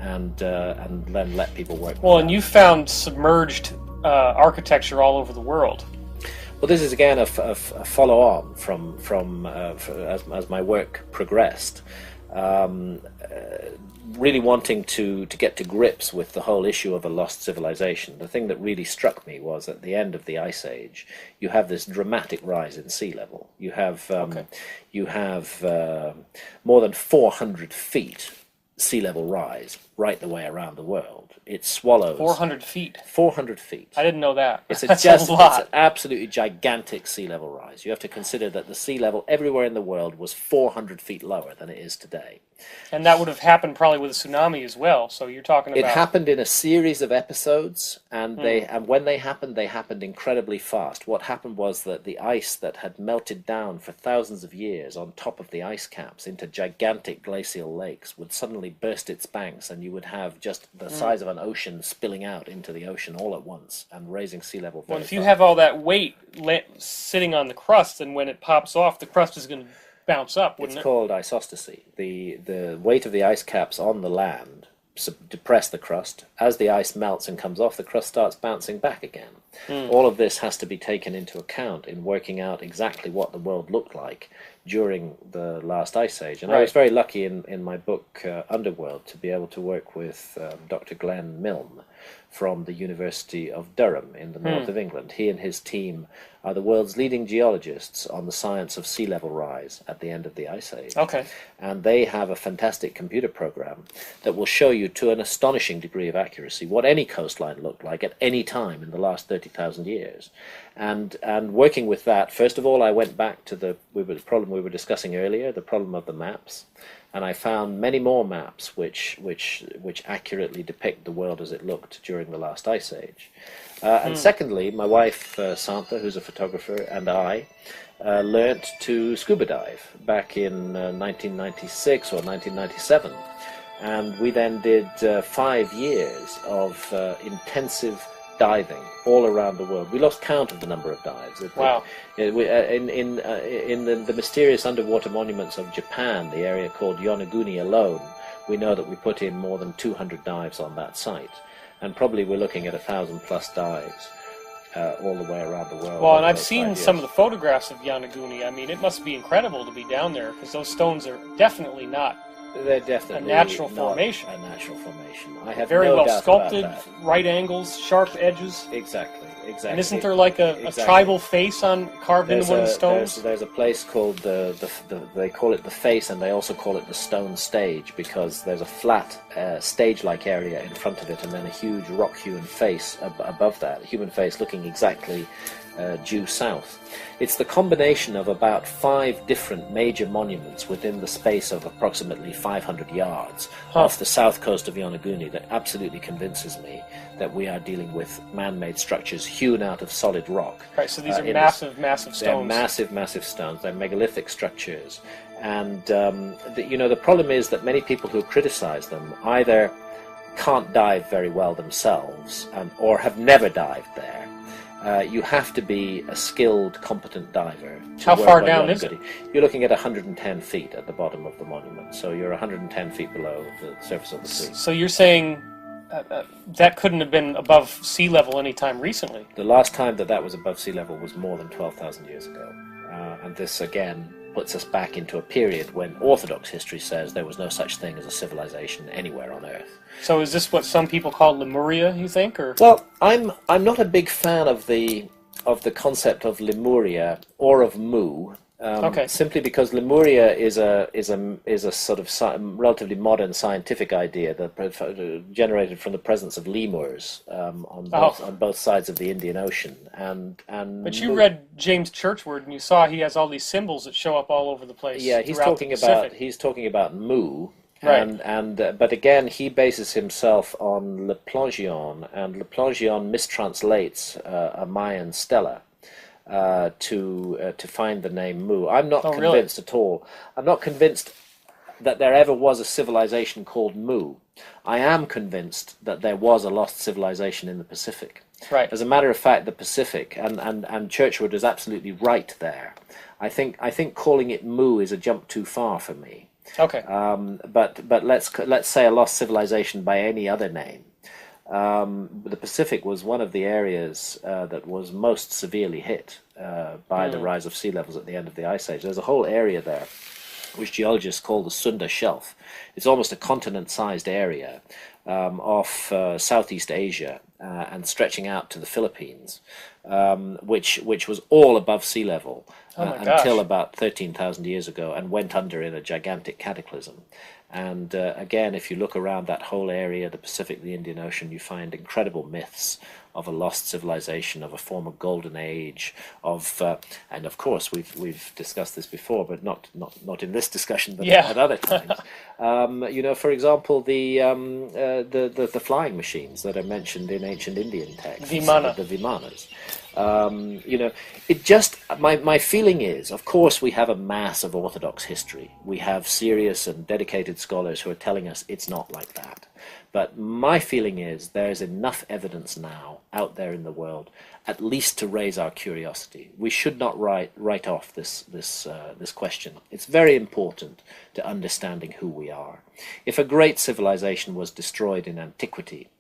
and then let people work. Well, and you found submerged architecture all over the world. Well, this is again a follow-on from as my work progressed. Really wanting to get to grips with the whole issue of a lost civilization. The thing that really struck me was at the end of the Ice Age, you have this dramatic rise in sea level. You have more than 400 feet sea level rise right the way around the world. It swallows 400 feet. 400 feet. I didn't know that. It's That's just a lot. It's an absolutely gigantic sea level rise. You have to consider that the sea level everywhere in the world was 400 feet lower than it is today. And that would have happened probably with a tsunami as well. So you're talking about... It happened in a series of episodes, and when they happened incredibly fast. What happened was that the ice that had melted down for thousands of years on top of the ice caps into gigantic glacial lakes would suddenly burst its banks, and you would have just the size of an ocean spilling out into the ocean all at once and raising sea level very Well, if you fast. have all that weight sitting on the crust, and when it pops off, the crust is going to bounce up, wouldn't It's it? called isostasy. The weight of the ice caps on the land depress the crust. As the ice melts and comes off, the crust starts bouncing back again. All of this has to be taken into account in working out exactly what the world looked like during the last ice age. And I was very lucky in my book Underworld to be able to work with Dr. Glenn Milne from the University of Durham in the north of England. He and his team are the world's leading geologists on the science of sea level rise at the end of the Ice Age. Okay. And they have a fantastic computer program that will show you to an astonishing degree of accuracy what any coastline looked like at any time in the last 30,000 years. And working with that, first of all, I went back to the problem we were discussing earlier, the problem of the maps. And I found many more maps which accurately depict the world as it looked during the last Ice Age. And secondly, my wife, Santa, who's a photographer, and I learnt to scuba dive back in 1996 or 1997. And we then did 5 years of intensive diving all around the world. We lost count of the number of dives. Wow. In the mysterious underwater monuments of Japan, the area called Yonaguni alone, we know that we put in more than 200 dives on that site. And probably we're looking at 1,000+ dives all the way around the world. Well, and I've seen some of the photographs of Yonaguni. I mean, it must be incredible to be down there, because those stones are definitely not They're definitely a natural not formation. A natural formation. I have very no well doubt sculpted, about that. right angles, sharp edges. Exactly. And isn't there like a tribal face carved into one of the stones? There's a place called they call it the face, and they also call it the stone stage, because there's a flat stage-like area in front of it, and then a huge rock-hewn face above that, a human face looking exactly due south. It's the combination of about 5 different major monuments within the space of approximately 500 yards off the south coast of Yonaguni that absolutely convinces me that we are dealing with man-made structures hewn out of solid rock. Right, so these are massive stones. They're massive stones. They're megalithic structures. And, the problem is that many people who criticize them either can't dive very well themselves or have never dived there. You have to be a skilled, competent diver. How far down is it? You're looking at 110 feet at the bottom of the monument, so you're 110 feet below the surface of the sea. So you're saying that couldn't have been above sea level any time recently? The last time that was above sea level was more than 12,000 years ago. And this, again, puts us back into a period when Orthodox history says there was no such thing as a civilization anywhere on Earth. So is this what some people call Lemuria, you think? Or? Well, I'm not a big fan of the concept of Lemuria or of Mu. Simply because Lemuria is a sort of relatively modern scientific idea that generated from the presence of lemurs on both sides of the Indian Ocean. But you read James Churchward, and you saw he has all these symbols that show up all over the place. Yeah, he's talking about Mu. Right. But again, he bases himself on Le Plongeon, and Le Plongeon mistranslates a Mayan stela to find the name Mu. I'm not convinced at all. I'm not convinced that there ever was a civilization called Mu. I am convinced that there was a lost civilization in the Pacific. Right. As a matter of fact, the Pacific, and Churchward is absolutely right there. I think calling it Mu is a jump too far for me. Okay. But let's say a lost civilization by any other name. The Pacific was one of the areas that was most severely hit by the rise of sea levels at the end of the Ice Age. There's a whole area there which geologists call the Sunda Shelf. It's almost a continent-sized area off Southeast Asia and stretching out to the Philippines, which was all above sea level until about 13,000 years ago, and went under in a gigantic cataclysm. And again, if you look around that whole area, the Pacific, the Indian Ocean, you find incredible myths of a lost civilization, of a former golden age, and of course we've discussed this before, but not in this discussion, but at other times. For example, the flying machines that are mentioned in ancient Indian texts, Vimana. The Vimanas. It just my feeling is, of course, we have a mass of orthodox history. We have serious and dedicated scholars who are telling us it's not like that. But my feeling is there's enough evidence now out there in the world, at least to raise our curiosity. We should not write off this question. It's very important to understanding who we are. If a great civilization was destroyed in antiquity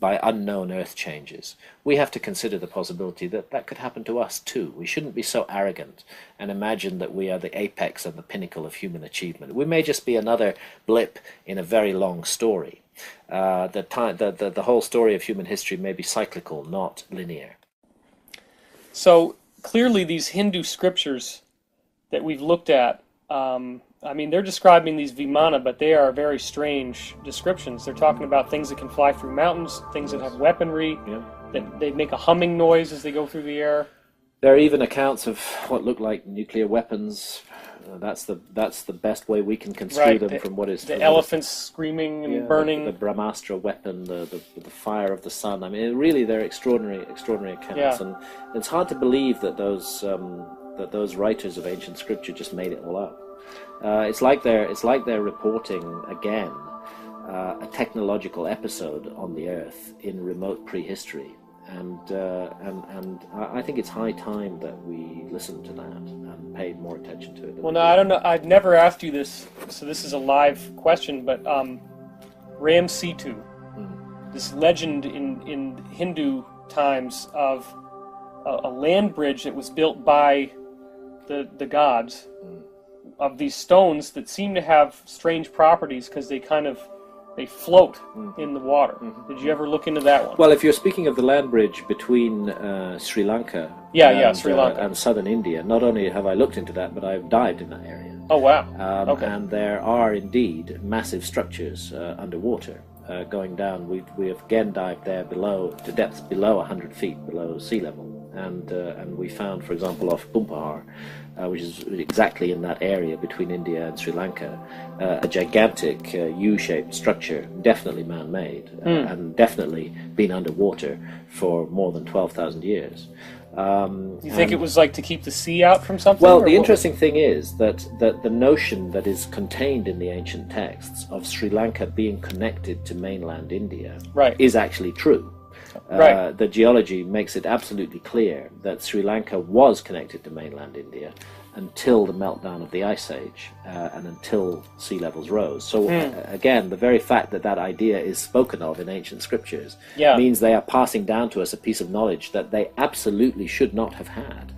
by unknown earth changes, we have to consider the possibility that that could happen to us too. We shouldn't be so arrogant and imagine that we are the apex and the pinnacle of human achievement. We may just be another blip in a very long story. The whole story of human history may be cyclical, not linear. So clearly these Hindu scriptures that we've looked at, they're describing these Vimana, but they are very strange descriptions. They're talking about things that can fly through mountains, things that have weaponry, that they make a humming noise as they go through the air. There are even accounts of what look like nuclear weapons. That's the best way we can construe them from what is the elephants screaming and burning. The Brahmastra weapon, the fire of the sun. I mean, really, they're extraordinary accounts, and it's hard to believe that those writers of ancient scripture just made it all up. It's like they're reporting again a technological episode on the Earth in remote prehistory. And I think it's high time that we listened to that and paid more attention to it. Well, no, I don't know. I've never asked you this, so this is a live question. But Ram Setu, this legend in Hindu times of a land bridge that was built by the gods, of these stones that seem to have strange properties because they float in the water. Did you ever look into that one? Well, if you're speaking of the land bridge between Sri Lanka Sri Lanka. And southern India, not only have I looked into that, but I've dived in that area. Oh, wow. Okay. And there are indeed massive structures underwater going down. We have again dived there to depths below 100 feet below sea level. And we found, for example, off Pumpahar, which is exactly in that area between India and Sri Lanka, a gigantic U-shaped structure, definitely man-made, and definitely been underwater for more than 12,000 years. You think it was like to keep the sea out from something? Well, the interesting thing is that the notion that is contained in the ancient texts of Sri Lanka being connected to mainland India is actually true. The geology makes it absolutely clear that Sri Lanka was connected to mainland India until the meltdown of the Ice Age and until sea levels rose. So again, the very fact that idea is spoken of in ancient scriptures means they are passing down to us a piece of knowledge that they absolutely should not have had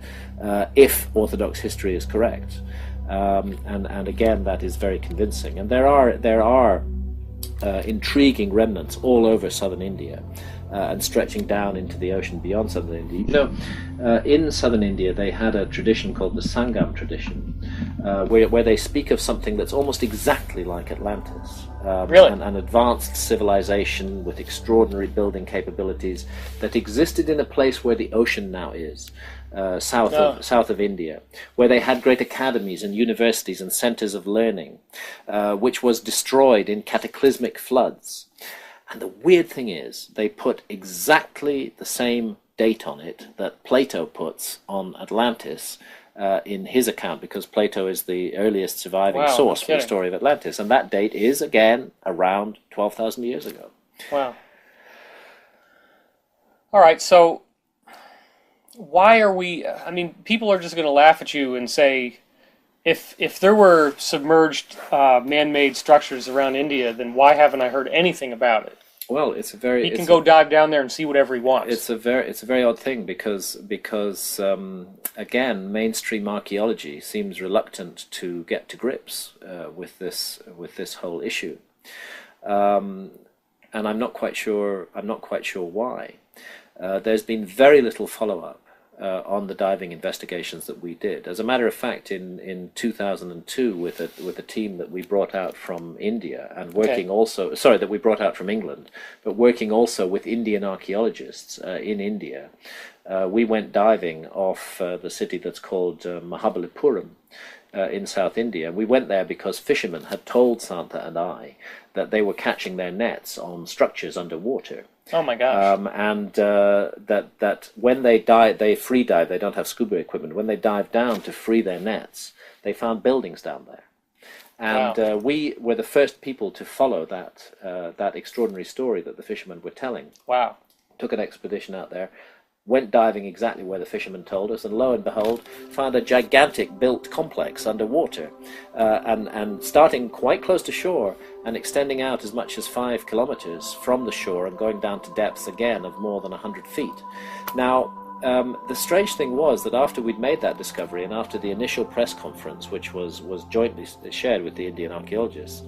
if Orthodox history is correct. And again, that is very convincing. And there are intriguing remnants all over southern India. And stretching down into the ocean beyond southern India. In southern India, they had a tradition called the Sangam tradition, where they speak of something that's almost exactly like Atlantis. An advanced civilization with extraordinary building capabilities that existed in a place where the ocean now is, south of India, where they had great academies and universities and centers of learning, which was destroyed in cataclysmic floods. And the weird thing is, they put exactly the same date on it that Plato puts on Atlantis in his account, because Plato is the earliest surviving source for the story of Atlantis. And that date is, again, around 12,000 years ago. Wow. All right, so why are we... people are just going to laugh at you and say, if there were submerged man-made structures around India, then why haven't I heard anything about it? Well, he can go dive down there and see whatever he wants. It's a very odd thing because again, mainstream archaeology seems reluctant to get to grips with this whole issue, and I'm not quite sure why. There's been very little follow-up on the diving investigations that we did. As a matter of fact, in 2002, with a team that we brought out from India and working that we brought out from England, but working also with Indian archaeologists in India, we went diving off the city that's called Mahabalipuram in South India. We went there because fishermen had told Santa and I that they were catching their nets on structures underwater. Oh my gosh! And that when they free dive. They don't have scuba equipment. When they dive down to free their nets, they found buildings down there. And we were the first people to follow that extraordinary story that the fishermen were telling. Wow! Took an expedition out there, went diving exactly where the fishermen told us, and lo and behold, found a gigantic built complex underwater, and starting quite close to shore and extending out as much as 5 kilometers from the shore and going down to depths again of more than 100 feet. Now, the strange thing was that after we'd made that discovery and after the initial press conference, which was jointly shared with the Indian archaeologists,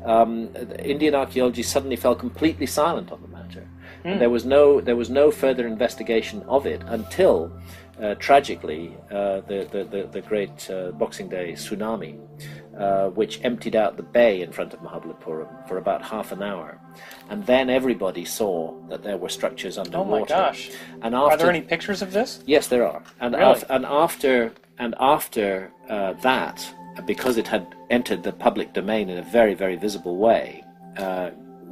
Indian archaeology suddenly fell completely silent on the matter. And there was no further investigation of it until, tragically, the great Boxing Day tsunami, which emptied out the bay in front of Mahabalipuram for about half an hour, and then everybody saw that there were structures underwater. Oh my gosh! And are there any pictures of this? Yes, there are. And really? after that, because it had entered the public domain in a very, very visible way.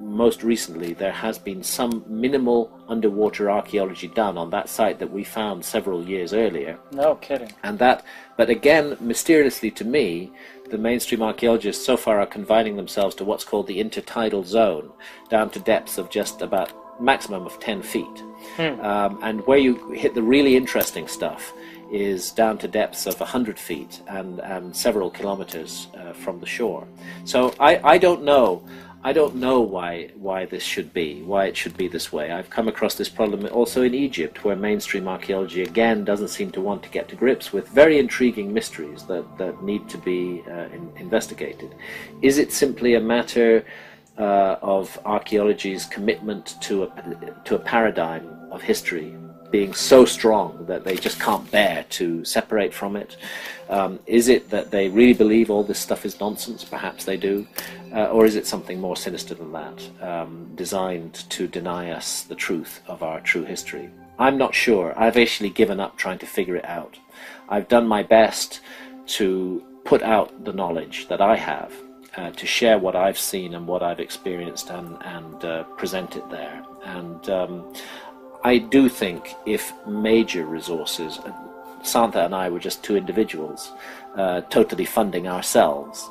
Most recently, there has been some minimal underwater archaeology done on that site that we found several years earlier. No kidding. But again, mysteriously to me, the mainstream archaeologists so far are confining themselves to what's called the intertidal zone, down to depths of just about maximum of 10 feet. And where you hit the really interesting stuff is down to depths of 100 feet and several kilometers from the shore. So I don't know. I don't know why this should be, why it should be this way. I've come across this problem also in Egypt, where mainstream archaeology again doesn't seem to want to get to grips with very intriguing mysteries that need to be investigated. Is it simply a matter of archaeology's commitment to a paradigm of history being so strong that they just can't bear to separate from it? Is it that they really believe all this stuff is nonsense? Perhaps they do. Or is it something more sinister than that, designed to deny us the truth of our true history? I'm not sure. I've actually given up trying to figure it out. I've done my best to put out the knowledge that I have, to share what I've seen and what I've experienced and present it there. And I do think if major resources, Santa and I were just two individuals totally funding ourselves,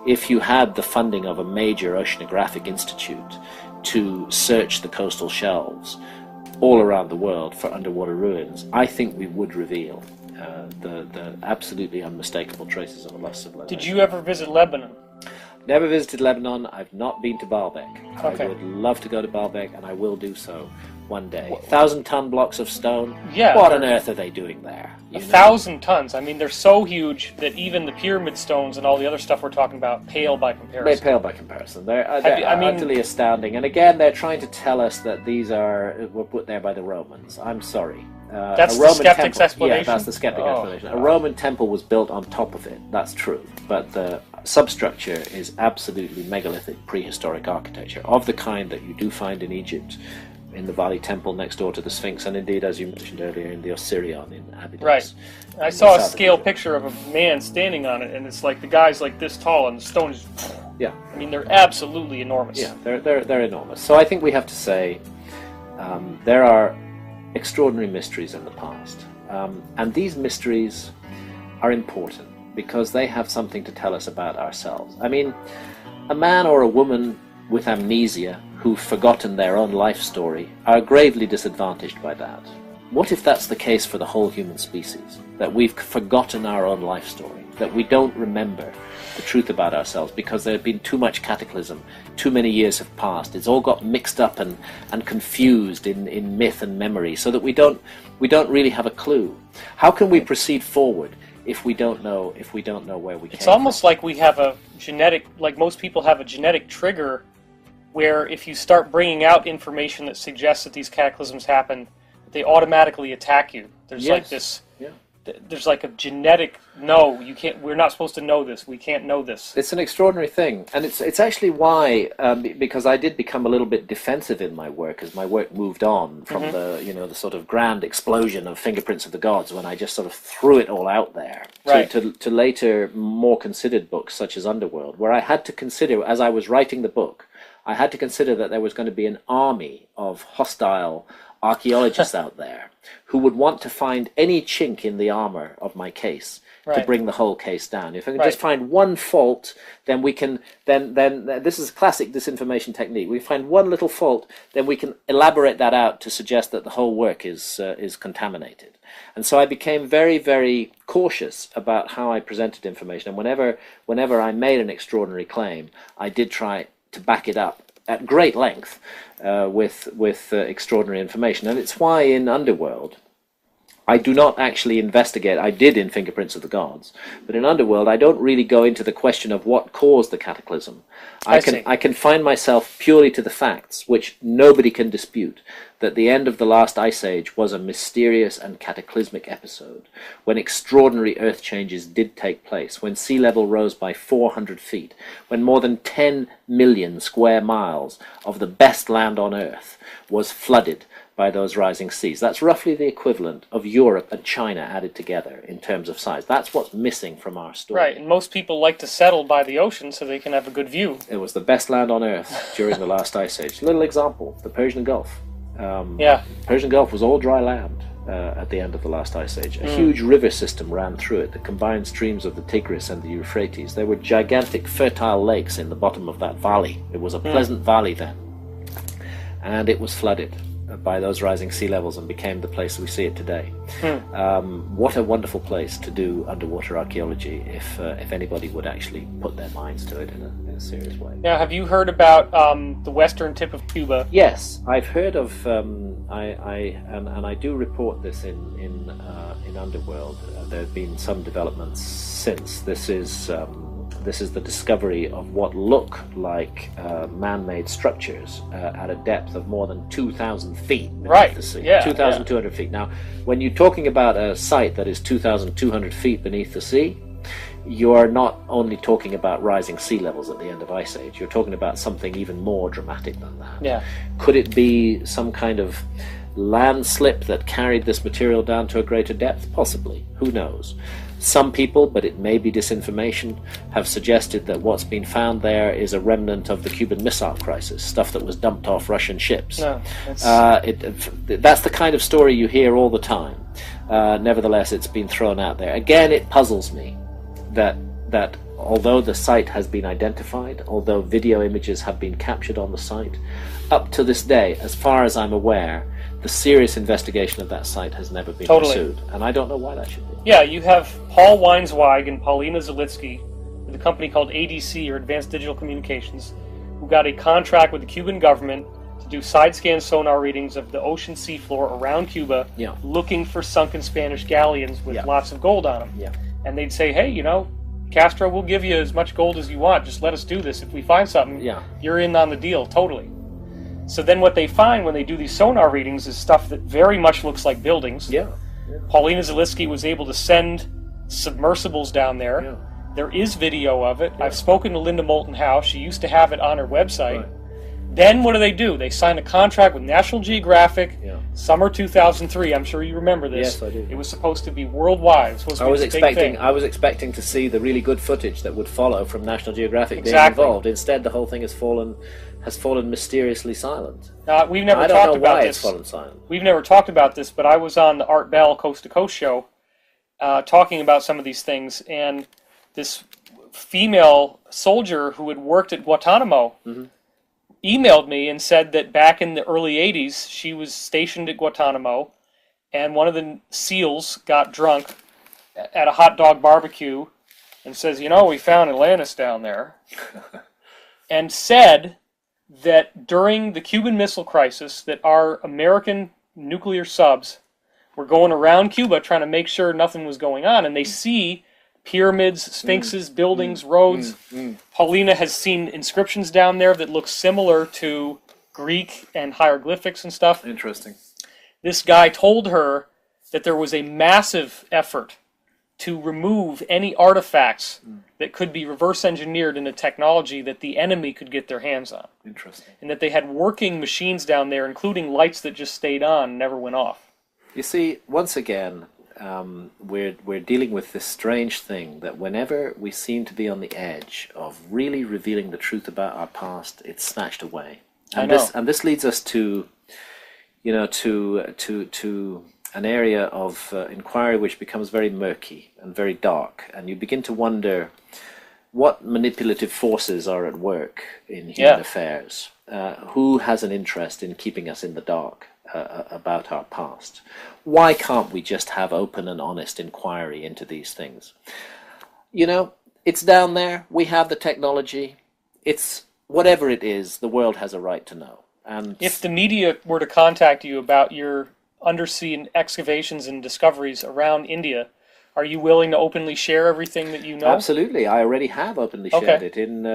if you had the funding of a major oceanographic institute to search the coastal shelves all around the world for underwater ruins, I think we would reveal the absolutely unmistakable traces of a lost civilization. Did you ever visit Lebanon? Never visited Lebanon. I've not been to Baalbek. Okay. I would love to go to Baalbek, and I will do so one day. 1,000-ton blocks of stone? Yeah. What on earth are they doing there? 1,000 tons. I mean, they're so huge that even the pyramid stones and all the other stuff we're talking about pale by comparison. They pale by comparison. They're utterly astounding. And again, they're trying to tell us that these were put there by the Romans. I'm sorry. That's the skeptic's explanation? Yeah, that's the skeptic explanation. A Roman temple was built on top of it. That's true. But the substructure is absolutely megalithic prehistoric architecture of the kind that you do find in Egypt, in the Valley Temple next door to the Sphinx, and indeed, as you mentioned earlier, in the Osirion in Abydos. Right. I saw a scale picture of a man standing on it, and it's like the guy's like this tall, and the stone is... Yeah. I mean, they're absolutely enormous. Yeah, they're enormous. So I think we have to say there are extraordinary mysteries in the past, and these mysteries are important because they have something to tell us about ourselves. I mean, a man or a woman with amnesia who've forgotten their own life story are gravely disadvantaged by that. What if that's the case for the whole human species, that we've forgotten our own life story? that we don't remember the truth about ourselves because there had been too much cataclysm, too many years have passed. It's all got mixed up and confused in myth and memory, so that we don't really have a clue. How can we proceed forward if we don't know where we came It's almost like we have a genetic, like most people have a genetic trigger, where if you start bringing out information that suggests that these cataclysms happen, they automatically attack you. There's Yes. like this. There's like a genetic, no, you can't. We're not supposed to know this. We can't know this. It's an extraordinary thing, and it's actually why, because I did become a little bit defensive in my work as my work moved on from the sort of grand explosion of Fingerprints of the Gods, when I just sort of threw it all out there, to later more considered books such as Underworld, where I had to consider, as I was writing the book, I had to consider that there was going to be an army of hostile archaeologists out there who would want to find any chink in the armor of my case to bring the whole case down. If I can just find one fault, then we can then this is a classic disinformation technique. We find one little fault, then we can elaborate that out to suggest that the whole work is contaminated. And so I became very, very cautious about how I presented information. And whenever I made an extraordinary claim, I did try to back it up at great length with extraordinary information. And it's why in Underworld I do not actually investigate. I did in Fingerprints of the Gods, but in Underworld I don't really go into the question of what caused the cataclysm. I can find myself purely to the facts, which nobody can dispute, that the end of the last ice age was a mysterious and cataclysmic episode, when extraordinary earth changes did take place, when sea level rose by 400 feet, when more than 10 million square miles of the best land on earth was flooded by those rising seas. That's roughly the equivalent of Europe and China added together in terms of size. That's what's missing from our story. Right, and most people like to settle by the ocean so they can have a good view. It was the best land on earth during the last ice age. Little example, the Persian Gulf. Persian Gulf was all dry land at the end of the last ice age. A huge river system ran through it, the combined streams of the Tigris and the Euphrates. There were gigantic fertile lakes in the bottom of that valley. It was a pleasant valley then. And it was flooded by those rising sea levels and became the place we see it today. What a wonderful place to do underwater archaeology if anybody would actually put their minds to it in a serious way. Now, have you heard about the western tip of Cuba? Yes, I've heard of. I do report this in Underworld. There have been some developments since. This is the discovery of what look like man-made structures at a depth of more than 2,000 feet beneath the sea. 2,200 feet. Now, when you're talking about a site that is 2,200 feet beneath the sea, you are not only talking about rising sea levels at the end of Ice Age. You're talking about something even more dramatic than that. Yeah. Could it be some kind of landslip that carried this material down to a greater depth? Possibly. Who knows? Some people, but it may be disinformation, have suggested that what's been found there is a remnant of the Cuban Missile Crisis, stuff that was dumped off Russian ships. No, that's the kind of story you hear all the time. Nevertheless, it's been thrown out there. Again, it puzzles me that although the site has been identified, although video images have been captured on the site, up to this day, as far as I'm aware, the serious investigation of that site has never been pursued. And I don't know why that should be. Yeah, you have Paul Weinsweig and Paulina Zalitsky with a company called ADC, or Advanced Digital Communications, who got a contract with the Cuban government to do side-scan sonar readings of the ocean seafloor around Cuba, looking for sunken Spanish galleons with lots of gold on them. Yeah. And they'd say, hey, Castro, we'll give you as much gold as you want. Just let us do this. If we find something, you're in on the deal, totally. So then what they find when they do these sonar readings is stuff that very much looks like buildings. Yeah. Paulina Zalitsky was able to send submersibles down there. Yeah. There is video of it. I've spoken to Linda Moulton Howe. She used to have it on her website. Right. Then what do? They sign a contract with National Geographic, summer 2003. I'm sure you remember this. Yes, I do. It was supposed to be worldwide. It was supposed to be this big thing. I was expecting to see the really good footage that would follow from National Geographic being involved. Instead, the whole thing has fallen mysteriously silent. We've never I talked don't know about why this. it's fallen silent. We've never talked about this, but I was on the Art Bell Coast to Coast show talking about some of these things, and this female soldier who had worked at Guantanamo emailed me and said that back in the early 80s, she was stationed at Guantanamo, and one of the SEALs got drunk at a hot dog barbecue and says, we found Atlantis down there, and said that during the Cuban Missile Crisis that our American nuclear subs were going around Cuba trying to make sure nothing was going on, and they see pyramids, sphinxes, buildings, roads. Paulina has seen inscriptions down there that look similar to Greek and hieroglyphics and stuff. Interesting. This guy told her that there was a massive effort to remove any artifacts that could be reverse engineered into technology that the enemy could get their hands on. Interesting. And that they had working machines down there, including lights that just stayed on and never went off. You see, once again, we're dealing with this strange thing that whenever we seem to be on the edge of really revealing the truth about our past, it's snatched away. And this leads us to an area of inquiry which becomes very murky and very dark, and you begin to wonder what manipulative forces are at work in human affairs. Who has an interest in keeping us in the dark about our past? Why can't we just have open and honest inquiry into these things? It's down there. We have the technology. It's whatever it is, the world has a right to know. And if the media were to contact you about your undersea excavations and discoveries around India, are you willing to openly share everything that you know? Absolutely. I already have openly shared it in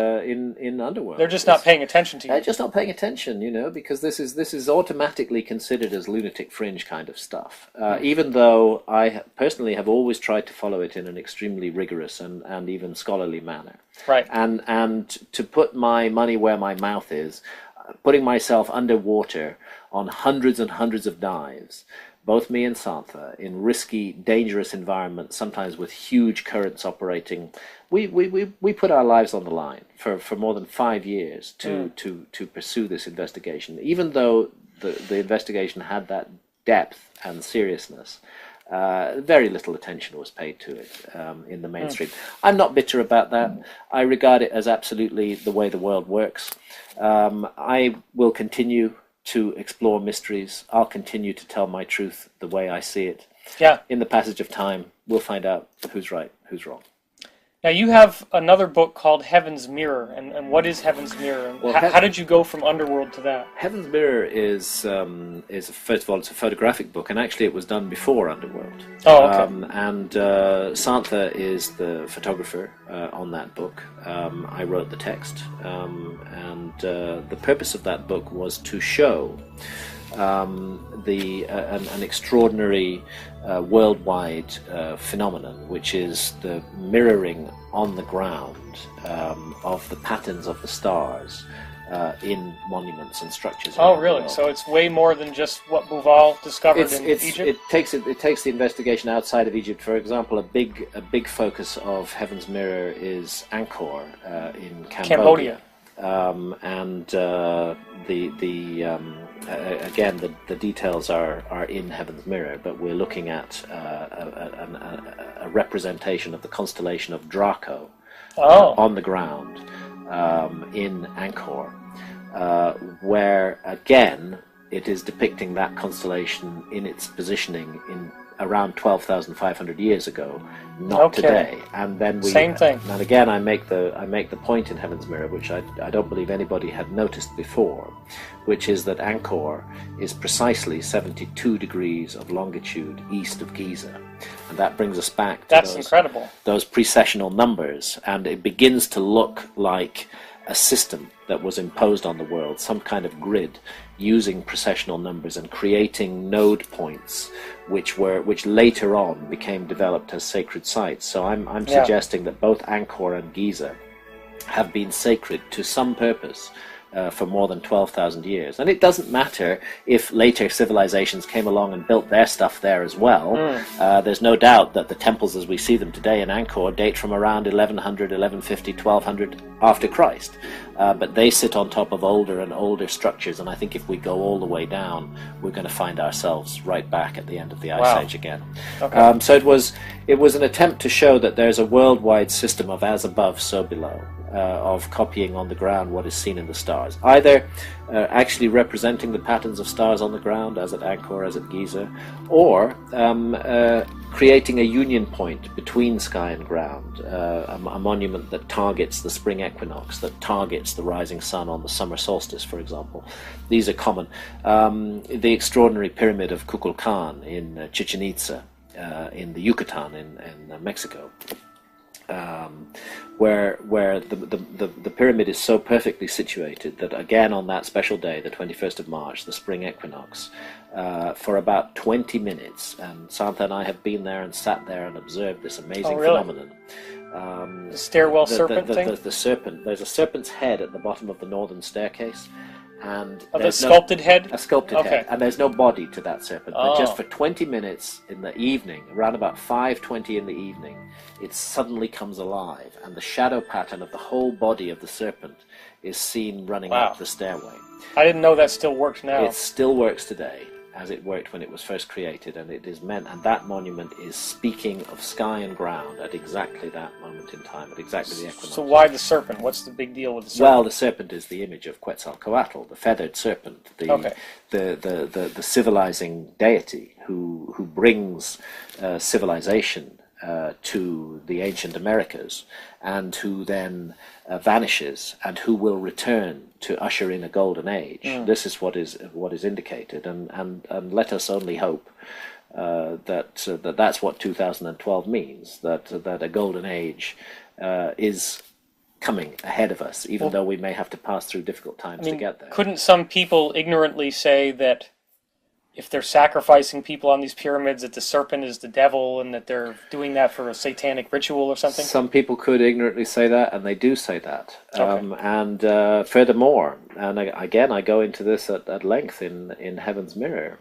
Underworld. They're just not paying attention to you. They're just not paying attention, because this is automatically considered as lunatic fringe kind of stuff. Even though I personally have always tried to follow it in an extremely rigorous and even scholarly manner. Right. And to put my money where my mouth is, putting myself underwater on hundreds and hundreds of dives, both me and Santha, in risky, dangerous environments, sometimes with huge currents operating. We put our lives on the line for more than 5 years to pursue this investigation. Even though the investigation had that depth and seriousness, very little attention was paid to it in the mainstream. I'm not bitter about that. I regard it as absolutely the way the world works. I will continue to explore mysteries. I'll continue to tell my truth the way I see it. Yeah. In the passage of time, we'll find out who's right, who's wrong. Now, you have another book called Heaven's Mirror, and what is Heaven's Mirror? And how did you go from Underworld to that? Heaven's Mirror is first of all, it's a photographic book, and actually it was done before Underworld. Oh, okay. And Santha is the photographer on that book. I wrote the text, and the purpose of that book was to show an extraordinary worldwide phenomenon, which is the mirroring on the ground of the patterns of the stars in monuments and structures. Oh, really? So it's way more than just what Bouval discovered in Egypt? It takes the investigation outside of Egypt. For example, a big focus of Heaven's Mirror is Angkor in Cambodia. Again, the details are in Heaven's Mirror, but we're looking at a representation of the constellation of Draco on the ground in Angkor, where again it is depicting that constellation in its positioning in around 12,500 years ago, not today. And then same thing. And again, I make the point in Heaven's Mirror, which I don't believe anybody had noticed before, which is that Angkor is precisely 72 degrees of longitude east of Giza, and that brings us back to incredible. Those precessional numbers, and it begins to look like a system that was imposed on the world, some kind of grid using precessional numbers and creating node points which later on became developed as sacred sites. So I'm suggesting that both Angkor and Giza have been sacred to some purpose for more than 12,000 years. And it doesn't matter if later civilizations came along and built their stuff there as well. There's no doubt that the temples as we see them today in Angkor date from around 1100, 1150, 1200 after Christ. but they sit on top of older and older structures, and I think if we go all the way down, we're going to find ourselves right back at the end of the Ice Age again. Okay. So it was an attempt to show that there's a worldwide system of as above, so below, of copying on the ground what is seen in the stars, either actually representing the patterns of stars on the ground, as at Angkor, as at Giza, or creating a union point between sky and ground, a monument that targets the spring equinox, that targets the rising sun on the summer solstice, for example. These are common. The extraordinary pyramid of Kukulkan in Chichen Itza, in the Yucatan in Mexico, where the pyramid is so perfectly situated that again on that special day, the 21st of March, the spring equinox, for about 20 minutes, and Santa and I have been there and sat there and observed this amazing phenomenon. The stairwell serpent thing? The serpent. There's a serpent's head at the bottom of the northern staircase. And the sculpted head? A sculpted head. And there's no body to that serpent. But just for 20 minutes in the evening, around about 5:20 in the evening, it suddenly comes alive. And the shadow pattern of the whole body of the serpent is seen running up the stairway. I didn't know that still works now. It still works today, as it worked when it was first created, and it is meant, and that monument is speaking of sky and ground at exactly that moment in time, at exactly the equinox. So why the serpent? What's the big deal with the serpent? Well, the serpent is the image of Quetzalcoatl, the feathered serpent, the civilizing deity who brings civilization to the ancient Americas, and who then vanishes, and who will return to usher in a golden age. This is what is indicated, and let us only hope that that's what 2012 means. That a golden age is coming ahead of us, even though we may have to pass through difficult times to get there. Couldn't some people ignorantly say that if they're sacrificing people on these pyramids, that the serpent is the devil, and that they're doing that for a satanic ritual or something? Some people could ignorantly say that, and they do say that. And furthermore, and again, I go into this at length in Heaven's Mirror,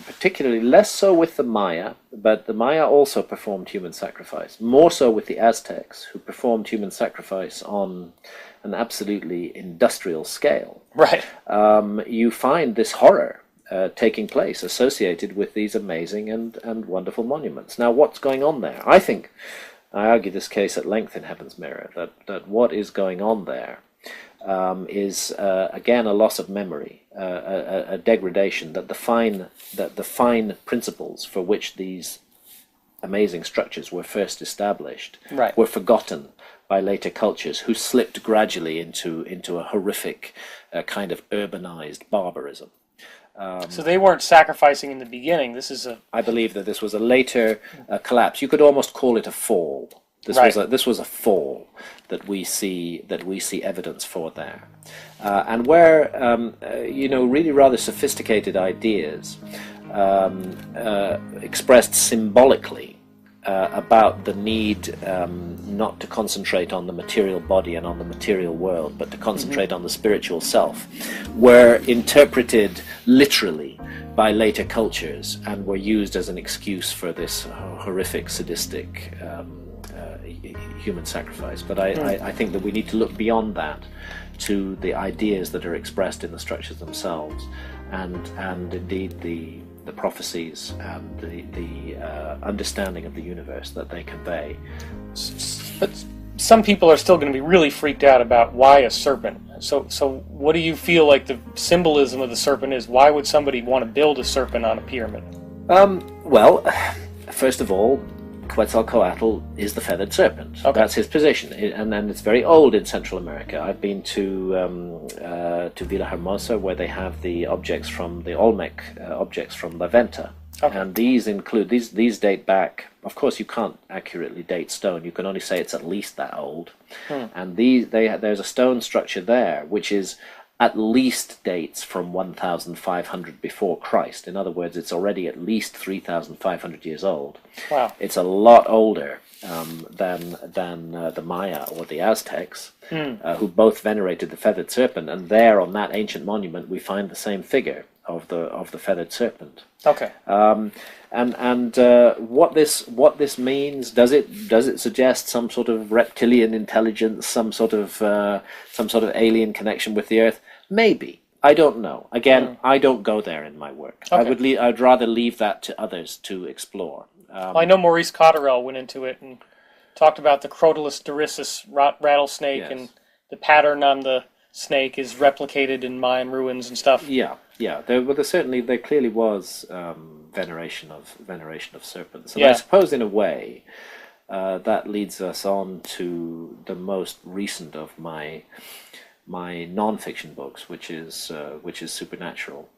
particularly less so with the Maya, but the Maya also performed human sacrifice, more so with the Aztecs, who performed human sacrifice on an absolutely industrial scale. Right. You find this horror taking place associated with these amazing and wonderful monuments. Now, what's going on there? I think, I argue this case at length in Heaven's Mirror, that what is going on there is again a loss of memory, a degradation, that the fine principles for which these amazing structures were first established were forgotten by later cultures, who slipped gradually into a horrific kind of urbanized barbarism. So they weren't sacrificing in the beginning. I believe that this was a later collapse. You could almost call it a fall. This was a fall that we see evidence for there, and where really rather sophisticated ideas expressed symbolically about the need not to concentrate on the material body and on the material world, but to concentrate on the spiritual self, were interpreted literally by later cultures and were used as an excuse for this horrific, sadistic human sacrifice. But I think that we need to look beyond that to the ideas that are expressed in the structures themselves, and indeed the prophecies and the understanding of the universe that they convey. But some people are still going to be really freaked out about why a serpent. So what do you feel like the symbolism of the serpent is? Why would somebody want to build a serpent on a pyramid? Well, first of all, Quetzalcoatl is the feathered serpent. Okay. That's his position, and then it's very old in Central America. I've been to Villahermosa, where they have the objects from the Olmec objects from La Venta, and these include these date back. Of course, you can't accurately date stone. You can only say it's at least that old. And there's a stone structure there which is at least dates from 1,500 before Christ. In other words, it's already at least 3,500 years old. Wow. It's a lot older than the Maya or the Aztecs, who both venerated the feathered serpent. And there on that ancient monument we find the same figure of the feathered serpent. Okay. And what this means, does it suggest some sort of reptilian intelligence, some sort of alien connection with the Earth? Maybe. I don't know. Again, I don't go there in my work. Okay. I'd rather leave that to others to explore. Well, I know Maurice Cotterell went into it and talked about the Crotalus dorissus rattlesnake, Yes. and the pattern on the snake is replicated in Mayan ruins and stuff. Yeah. There clearly was veneration of serpents, and I suppose in a way that leads us on to the most recent of my non-fiction books, which is Supernatural,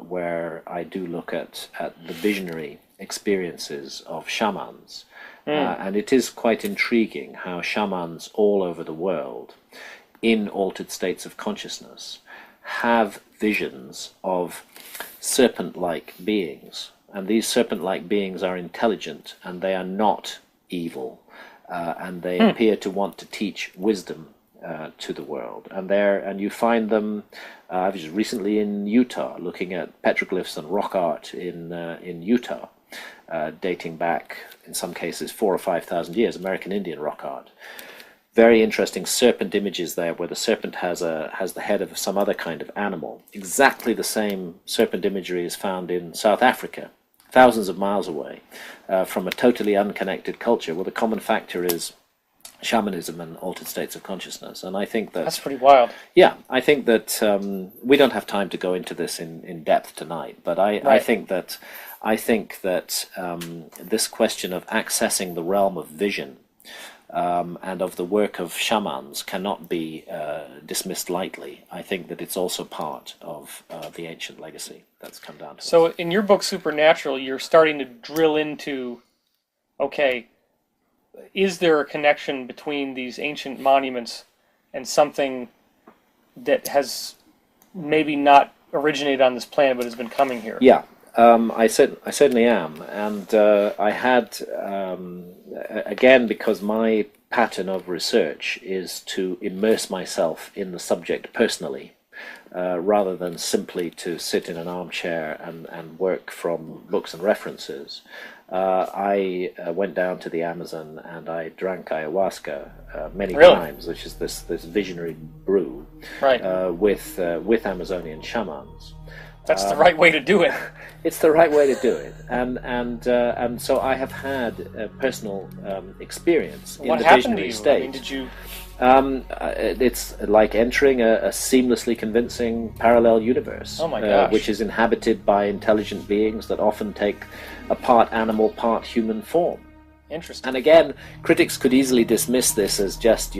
where I do look at the visionary experiences of shamans, and it is quite intriguing how shamans all over the world, in altered states of consciousness, have visions of serpent-like beings, and these serpent-like beings are intelligent, and they are not evil, and they appear to want to teach wisdom to the world. And you find them. I was recently in Utah, looking at petroglyphs and rock art in Utah, dating back in some cases 4,000 or 5,000 years. American Indian rock art. Very interesting serpent images there, where the serpent has the head of some other kind of animal. Exactly the same serpent imagery is found in South Africa, thousands of miles away, from a totally unconnected culture. Well, the common factor is shamanism and altered states of consciousness, and I think that's pretty wild. Yeah, I think that we don't have time to go into this in depth tonight, but I think that this question of accessing the realm of vision and of the work of shamans cannot be dismissed lightly. I think that it's also part of the ancient legacy that's come down to us. So in your book Supernatural, you're starting to drill into, okay, is there a connection between these ancient monuments and something that has maybe not originated on this planet but has been coming here? Yeah. I certainly am, and I had, again, because my pattern of research is to immerse myself in the subject personally, rather than simply to sit in an armchair and work from books and references. I went down to the Amazon and I drank ayahuasca many times, which is this visionary brew, with Amazonian shamans. That's the right way to do it. It's the right way to do it, and so I have had a personal experience in the visionary state. I mean, did you? It's like entering a seamlessly convincing parallel universe, oh my gosh. Which is inhabited by intelligent beings that often take a part animal, part human form. Interesting. And again, critics could easily dismiss this as just,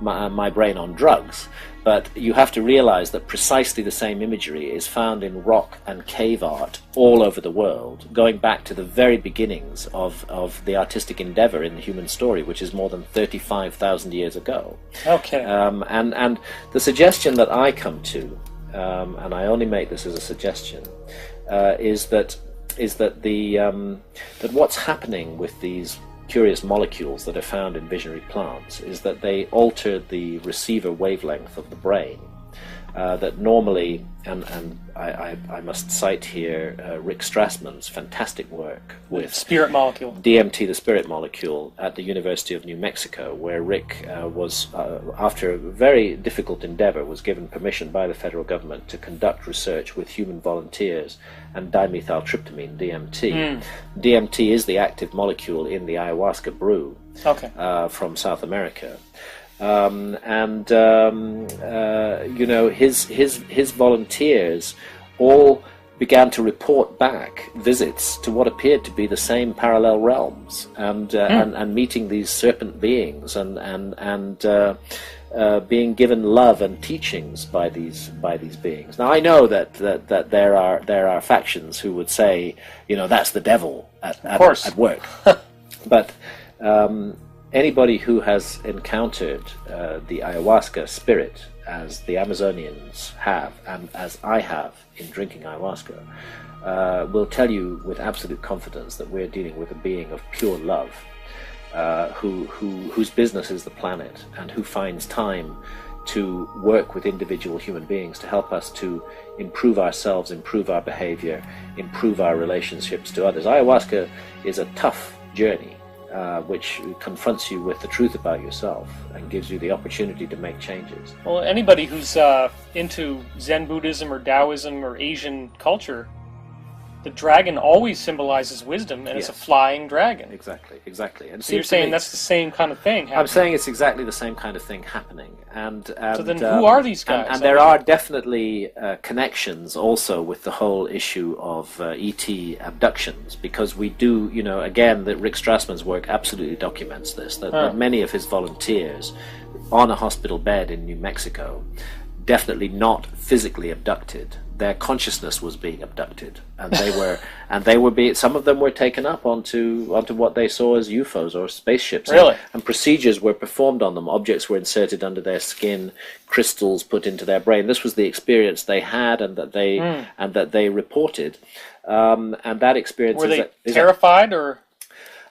my brain on drugs. But you have to realize that precisely the same imagery is found in rock and cave art all over the world, going back to the very beginnings of the artistic endeavor in the human story, which is more than 35,000 years ago. Okay. And the suggestion that I come to, and I only make this as a suggestion, is that what's happening with these curious molecules that are found in visionary plants is that they alter the receiver wavelength of the brain. That normally, and I must cite here Rick Strassman's fantastic work with spirit molecule, DMT, the spirit molecule, at the University of New Mexico, where Rick was, after a very difficult endeavor, was given permission by the federal government to conduct research with human volunteers and dimethyltryptamine, DMT. DMT is the active molecule in the ayahuasca brew from South America. His volunteers all began to report back visits to what appeared to be the same parallel realms, and meeting these serpent beings, and being given love and teachings by these beings. Now I know that there are factions who would say, that's the devil at work, but anybody who has encountered the ayahuasca spirit, as the Amazonians have, and as I have in drinking ayahuasca, will tell you with absolute confidence that we're dealing with a being of pure love, whose business is the planet, and who finds time to work with individual human beings, to help us to improve ourselves, improve our behavior, improve our relationships to others. Ayahuasca is a tough journey, which confronts you with the truth about yourself and gives you the opportunity to make changes. Well, anybody who's into Zen Buddhism or Taoism or Asian culture, the dragon always symbolizes wisdom, and Yes. it's a flying dragon. Exactly. And So you're saying that's the same kind of thing happening? I'm saying it's exactly the same kind of thing happening. So then who are these guys? And there are definitely connections also with the whole issue of ET abductions, because we do, again, that Rick Strassman's work absolutely documents this, that many of his volunteers on a hospital bed in New Mexico, definitely not physically abducted. Their consciousness was being abducted, and they were being. Some of them were taken up onto what they saw as UFOs or spaceships. Really? And procedures were performed on them. Objects were inserted under their skin, crystals put into their brain. This was the experience they had, and that they reported. And that experience were they terrified or?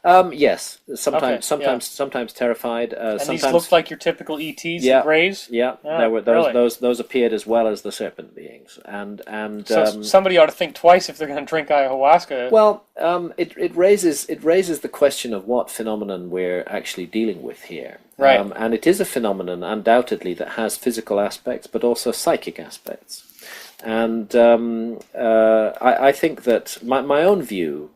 Yes, sometimes terrified. And sometimes these looked like your typical ETs, the Greys. Yeah, there were those appeared as well as the serpent beings, and so somebody ought to think twice if they're going to drink ayahuasca. Well, it raises the question of what phenomenon we're actually dealing with here, right? And it is a phenomenon undoubtedly that has physical aspects, but also psychic aspects, and I think that my own view.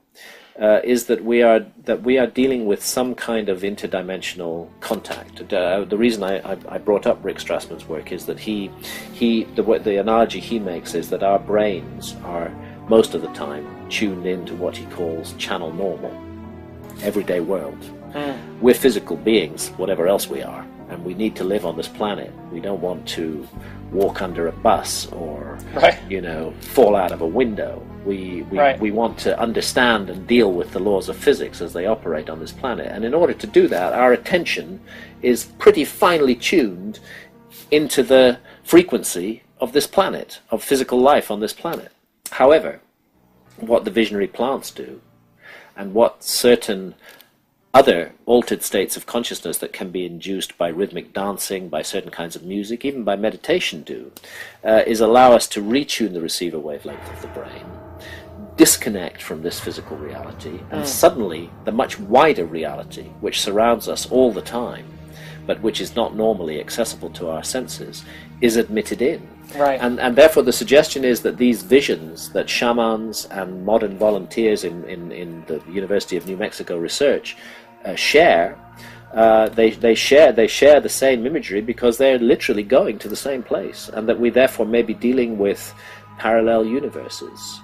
Is that we are dealing with some kind of interdimensional contact. The reason I brought up Rick Strassman's work is that the analogy he makes is that our brains are most of the time tuned into what he calls channel normal, everyday world. We're physical beings, whatever else we are, and we need to live on this planet. We don't want to walk under a bus or fall out of a window. We want to understand and deal with the laws of physics as they operate on this planet. And in order to do that, our attention is pretty finely tuned into the frequency of this planet, of physical life on this planet. However, what the visionary plants do, and what certain other altered states of consciousness that can be induced by rhythmic dancing, by certain kinds of music, even by meditation do, is allow us to retune the receiver wavelength of the brain, disconnect from this physical reality, and suddenly the much wider reality, which surrounds us all the time, but which is not normally accessible to our senses, is admitted in. Right. And therefore the suggestion is that these visions that shamans and modern volunteers in the University of New Mexico research share, they share the same imagery because they're literally going to the same place, and that we therefore may be dealing with parallel universes,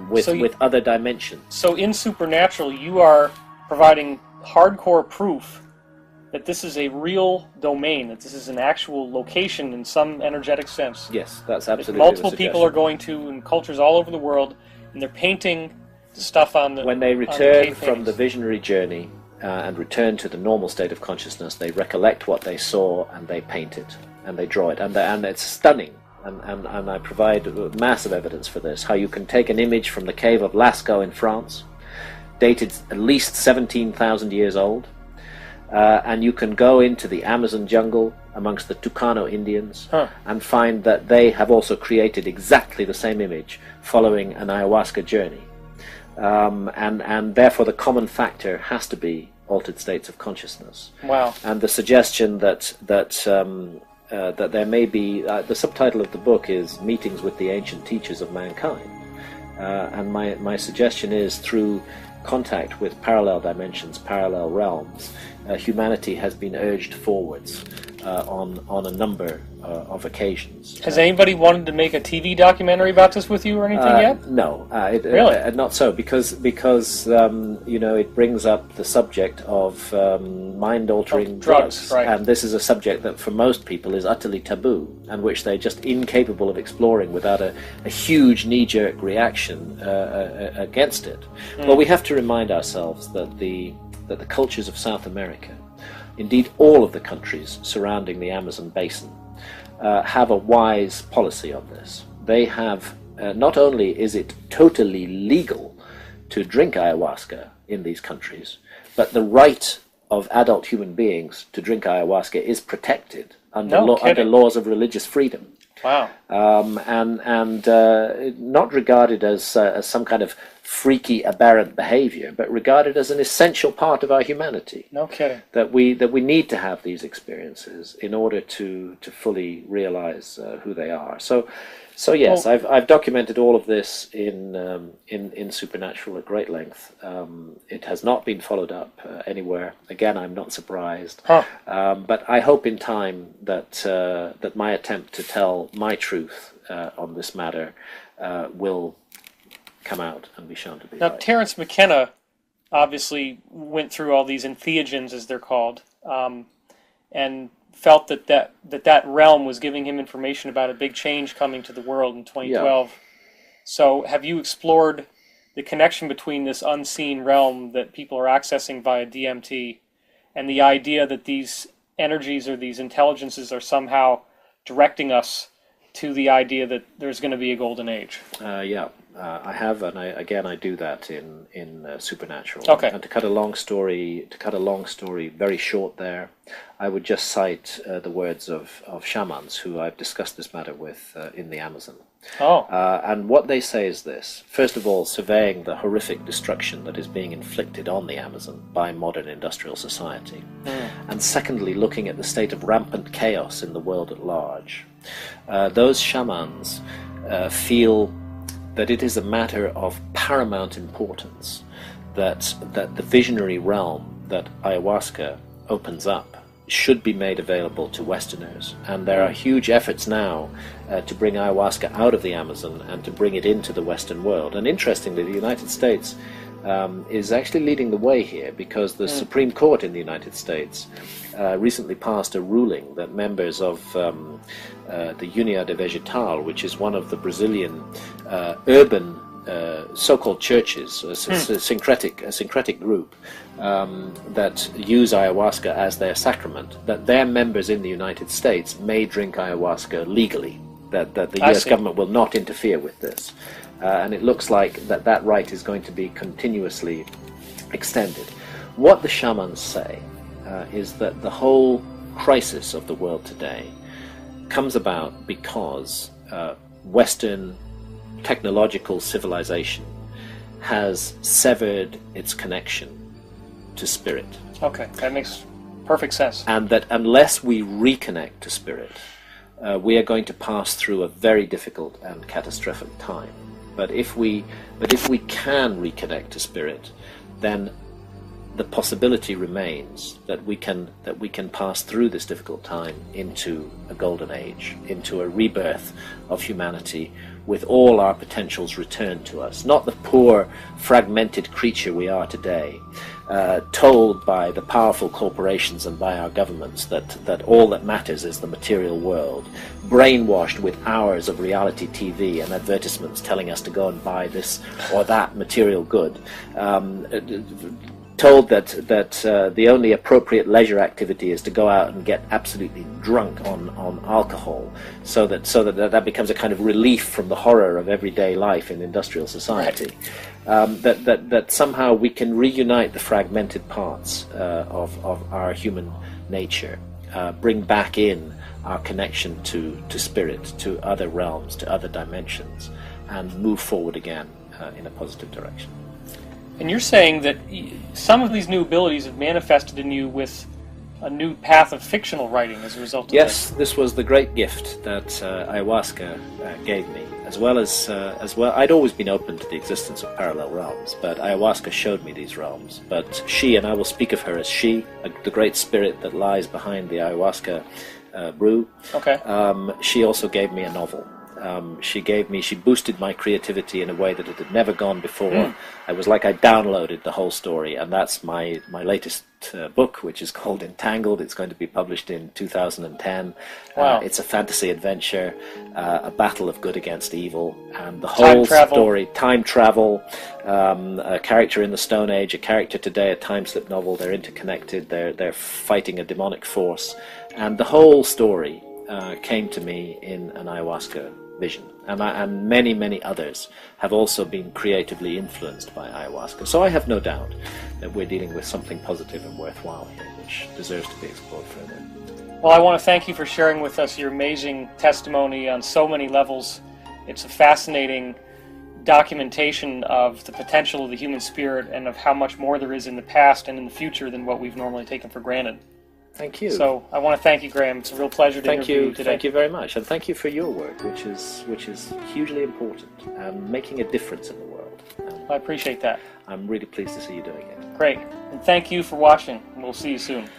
with other dimensions. So in Supernatural, you are providing hardcore proof that this is a real domain, that this is an actual location in some energetic sense. Yes, that's absolutely that multiple people are going to in cultures all over the world, and they're painting the stuff on the... When they return from the visionary journey and return to the normal state of consciousness, they recollect what they saw and they paint it and they draw it, and it's stunning. And I provide massive evidence for this, how you can take an image from the cave of Lascaux in France, dated at least 17,000 years old, and you can go into the Amazon jungle amongst the Tucano Indians and find that they have also created exactly the same image following an ayahuasca journey. And therefore the common factor has to be altered states of consciousness. Wow. And the suggestion that there may be, the subtitle of the book is Meetings with the Ancient Teachers of Mankind. And my suggestion is, through contact with parallel dimensions, parallel realms, humanity has been urged forwards on a number of occations. Has anybody wanted to make a TV documentary about this with you or anything yet? No, really? Not so, because it brings up the subject of mind-altering drugs, right. And this is a subject that for most people is utterly taboo, and which they're just incapable of exploring without a huge knee-jerk reaction against it. Well, we have to remind ourselves that the cultures of South America, indeed all of the countries surrounding the Amazon basin, have a wise policy on this. They have, not only is it totally legal to drink ayahuasca in these countries, but the right of adult human beings to drink ayahuasca is protected under No under kidding. laws of religious freedom. Wow. And not regarded as some kind of freaky, aberrant behavior, but regarded as an essential part of our humanity. No kidding. That we need to have these experiences in order to fully realize who they are. So yes, Well, I've documented all of this in Supernatural at great length. It has not been followed up anywhere. Again, I'm not surprised. huh. But I hope in time that that my attempt to tell my truth on this matter will come out and be shown to be Now, right. Terence McKenna obviously went through all these entheogens, as they're called, and felt that realm was giving him information about a big change coming to the world in 2012. So have you explored the connection between this unseen realm that people are accessing via DMT and the idea that these energies or these intelligences are somehow directing us to the idea that there's going to be a golden age? I have, and I do that in Supernatural. Okay. And to cut a long story very short there, I would just cite the words of shamans who I've discussed this matter with in the Amazon. Oh. And what they say is this: first of all, surveying the horrific destruction that is being inflicted on the Amazon by modern industrial society, and secondly, looking at the state of rampant chaos in the world at large. Those shamans feel that it is a matter of paramount importance that the visionary realm that ayahuasca opens up should be made available to Westerners. And there are huge efforts now to bring ayahuasca out of the Amazon and to bring it into the Western world. And interestingly, the United States is actually leading the way here, because the Supreme Court in the United States recently passed a ruling that members of the Unidade Vegetal, which is one of the Brazilian urban so-called churches, a syncretic group that use ayahuasca as their sacrament, that their members in the United States may drink ayahuasca legally, that the US government will not interfere with this. And it looks like that right is going to be continuously extended. What the shamans say is that the whole crisis of the world today comes about because Western technological civilization has severed its connection to spirit. Okay, that makes perfect sense. And that unless we reconnect to spirit, we are going to pass through a very difficult and catastrophic time. But if we can reconnect to spirit, then the possibility remains that we can pass through this difficult time into a golden age, into a rebirth of humanity, with all our potentials returned to us, not the poor, fragmented creature we are today, told by the powerful corporations and by our governments that all that matters is the material world, brainwashed with hours of reality TV and advertisements telling us to go and buy this or that material good, told that the only appropriate leisure activity is to go out and get absolutely drunk on alcohol, so that becomes a kind of relief from the horror of everyday life in industrial society. Right. That somehow we can reunite the fragmented parts of our human nature, bring back in our connection to spirit, to other realms, to other dimensions, and move forward again in a positive direction. And you're saying that some of these new abilities have manifested in you with a new path of fictional writing as a result of Yes, this was the great gift that ayahuasca gave me, as well. I'd always been open to the existence of parallel realms, but ayahuasca showed me these realms. But she, and I will speak of her as she, the great spirit that lies behind the ayahuasca brew. Okay. She also gave me a novel. She boosted my creativity in a way that it had never gone before. It was like I downloaded the whole story, and that's my latest book, which is called Entangled. It's going to be published in 2010. Wow. It's a fantasy adventure, a battle of good against evil, and the whole story, time travel, a character in the Stone Age, a character today, a time slip novel. They're interconnected. They're fighting a demonic force, and the whole story came to me in an ayahuasca vision, and many, many others have also been creatively influenced by ayahuasca. So I have no doubt that we're dealing with something positive and worthwhile here, which deserves to be explored further. Well, I want to thank you for sharing with us your amazing testimony on so many levels. It's a fascinating documentation of the potential of the human spirit and of how much more there is in the past and in the future than what we've normally taken for granted. Thank you. So I want to thank you, Graham. It's a real pleasure to interview you today. Thank you very much, and thank you for your work, which is hugely important and making a difference in the world. I appreciate that. I'm really pleased to see you doing it. Great. And thank you for watching. We'll see you soon.